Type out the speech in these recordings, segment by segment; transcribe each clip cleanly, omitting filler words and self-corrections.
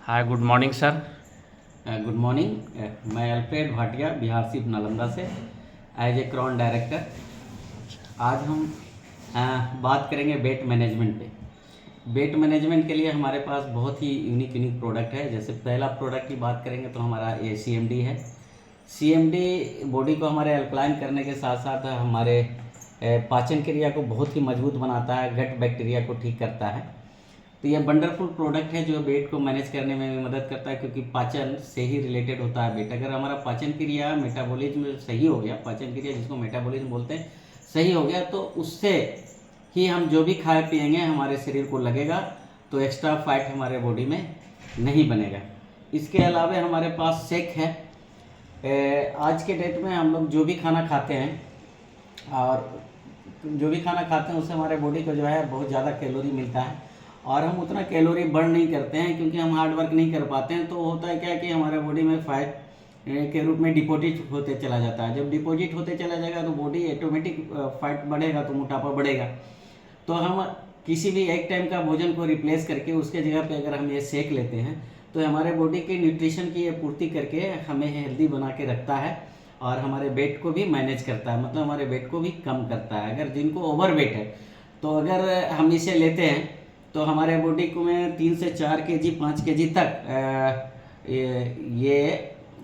हाय, good morning sir. Good morning. मैं Alfred Bhatia Bihar सिर्फ नालंदा से एज ए क्रॉन डायरेक्टर। आज हम बात करेंगे वेट मैनेजमेंट पे। वेट मैनेजमेंट के लिए हमारे पास बहुत ही यूनिक प्रोडक्ट है। जैसे पहला प्रोडक्ट की बात करेंगे तो हमारा ये CMD है। CMD बॉडी को हमारे अल्कलाइन करने के साथ साथ हमारे पाचन क्रिया को बहुत ही मजबूत बनाता है, गट बैक्टीरिया को ठीक करता है। तो यह वंडरफुल प्रोडक्ट है जो वेट को मैनेज करने में भी मदद करता है, क्योंकि पाचन से ही रिलेटेड होता है वेट। अगर हमारा पाचन क्रिया मेटाबॉलिज्म सही हो गया, पाचन क्रिया जिसको मेटाबॉलिज्म बोलते हैं, सही हो गया, तो उससे ही हम जो भी खाए पिएंगे हमारे शरीर को लगेगा, तो एक्स्ट्रा फैट हमारे बॉडी में नहीं बनेगा। इसके अलावा हमारे पास शेक है। आज के डेट में हम लोग जो भी खाना खाते हैं उससे हमारे बॉडी को जो है बहुत ज़्यादा कैलोरी मिलता है, और हम उतना कैलोरी बर्न नहीं करते हैं क्योंकि हम हार्ड वर्क नहीं कर पाते हैं। तो होता है क्या कि हमारे बॉडी में फैट के रूप में डिपॉजिट होते चला जाता है। जब डिपॉजिट होते चला जाएगा तो बॉडी ऑटोमेटिक फैट बढ़ेगा, तो मोटापा बढ़ेगा। तो हम किसी भी एक टाइम का भोजन को रिप्लेस करके उसके जगह पे अगर हम ये सेक लेते हैं तो हमारे बॉडी के न्यूट्रिशन की ये पूर्ति करके हमें हेल्दी बना के रखता है, और हमारे वेट को भी मैनेज करता है, मतलब हमारे वेट को भी कम करता है। अगर जिनको ओवर वेट है तो अगर हम इसे लेते हैं तो हमारे बॉडी को में 3 से 4 kg 5 kg तक ये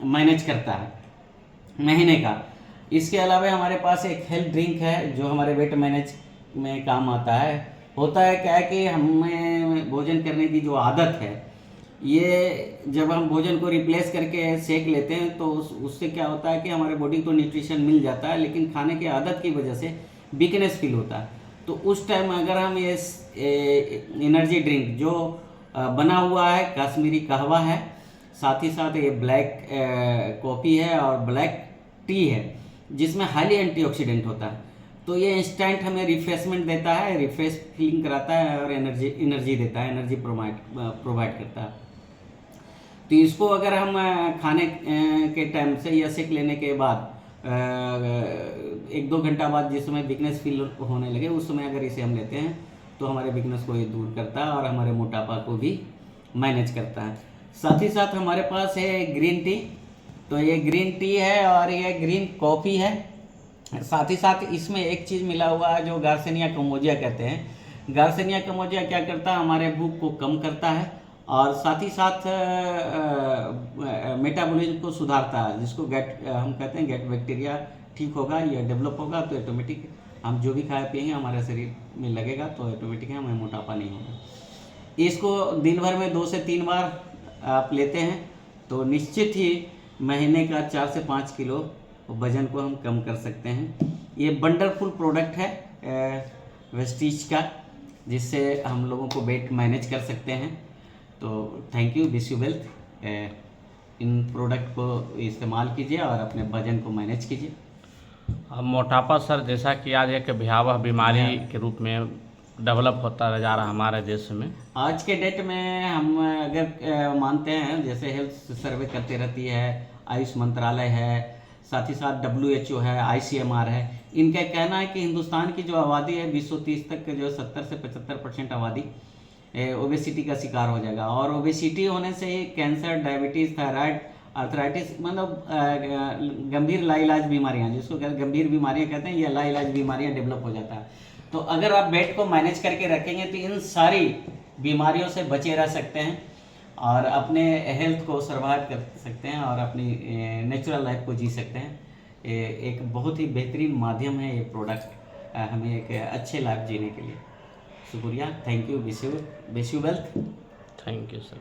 मैनेज करता है महीने का। इसके अलावा हमारे पास एक हेल्थ ड्रिंक है जो हमारे वेट मैनेज में काम आता है। होता है क्या है कि हमें भोजन करने की जो आदत है, ये जब हम भोजन को रिप्लेस करके सेक लेते हैं तो उससे क्या होता है कि हमारे बॉडी को न्यूट्रिशन मिल जाता है, लेकिन खाने की आदत की वजह से वीकनेस फील होता है। तो उस टाइम अगर हम ये एनर्जी ड्रिंक जो बना हुआ है, कश्मीरी कहवा है, साथ ही साथ ये ब्लैक कॉफ़ी है और ब्लैक टी है, जिसमें हाईली एंटीऑक्सीडेंट होता है, तो ये इंस्टेंट हमें रिफ्रेशमेंट देता है, रिफ्रेश फीलिंग कराता है और एनर्जी देता है, एनर्जी प्रोवाइड करता है। तो इसको अगर हम खाने के टाइम से या सेक लेने के बाद 1-2 घंटा बाद जिस समय वीकनेस फील होने लगे, उस समय अगर इसे हम लेते हैं तो हमारे वीकनेस को ये दूर करता है और हमारे मोटापा को भी मैनेज करता है। साथ ही साथ हमारे पास है ग्रीन टी। तो ये ग्रीन टी है और ये ग्रीन कॉफ़ी है। साथ ही साथ इसमें एक चीज़ मिला हुआ है जो गार्सिनिया कैमोजिया कहते हैं। गार्सिनिया कैमोजिया क्या करता है, हमारे भूख को कम करता है और साथ ही साथ मेटाबॉलिज्म को सुधारता है, जिसको हम कहते हैं गेट बैक्टीरिया ठीक होगा या डेवलप होगा, तो ऑटोमेटिक हम जो भी खाए पिएंगे हमारे शरीर में लगेगा, तो ऑटोमेटिक हमें मोटापा नहीं होगा। इसको दिन भर में 2 से 3 बार आप लेते हैं तो निश्चित ही महीने का 4 से 5 किलो वजन को हम कम कर सकते हैं। ये वंडरफुल प्रोडक्ट है वेस्टीज का, जिससे हम लोगों को वेट मैनेज कर सकते हैं। तो thank you, wish you wealth. In product को इस्तेमाल कीजिए और अपने वजन को मैनेज कीजिए। मोटापा सर, जैसा कि आज एक भयावह बीमारी के रूप में डेवलप होता जा रहा हमारे देश में, आज के डेट में हम अगर मानते हैं, जैसे हेल्थ सर्वे करते रहती है, आयुष मंत्रालय है, साथ ही साथ WHO है, ICMR है, इनका कहना है कि हिंदुस्तान की जो आबादी है 2030 तक जो 70 से 75% आबादी ओबेसिटी का शिकार हो जाएगा। और ओबेसिटी होने से ही कैंसर, डायबिटीज़, थायराइड, आर्थराइटिस, मतलब गंभीर लाइलाज बीमारियां, जिसको गंभीर बीमारियां कहते हैं, या लाइलाज बीमारियां डेवलप हो जाता है। तो अगर आप वेट को मैनेज करके रखेंगे तो इन सारी बीमारियों से बचे रह सकते हैं और अपने हेल्थ को सर्वाइव कर सकते हैं और अपनी नेचुरल लाइफ को जी सकते हैं। एक बहुत ही बेहतरीन माध्यम है ये प्रोडक्ट हमें एक अच्छे लाइफ जीने के लिए। शुक्रिया, thank you, wish you wealth. Thank you sir.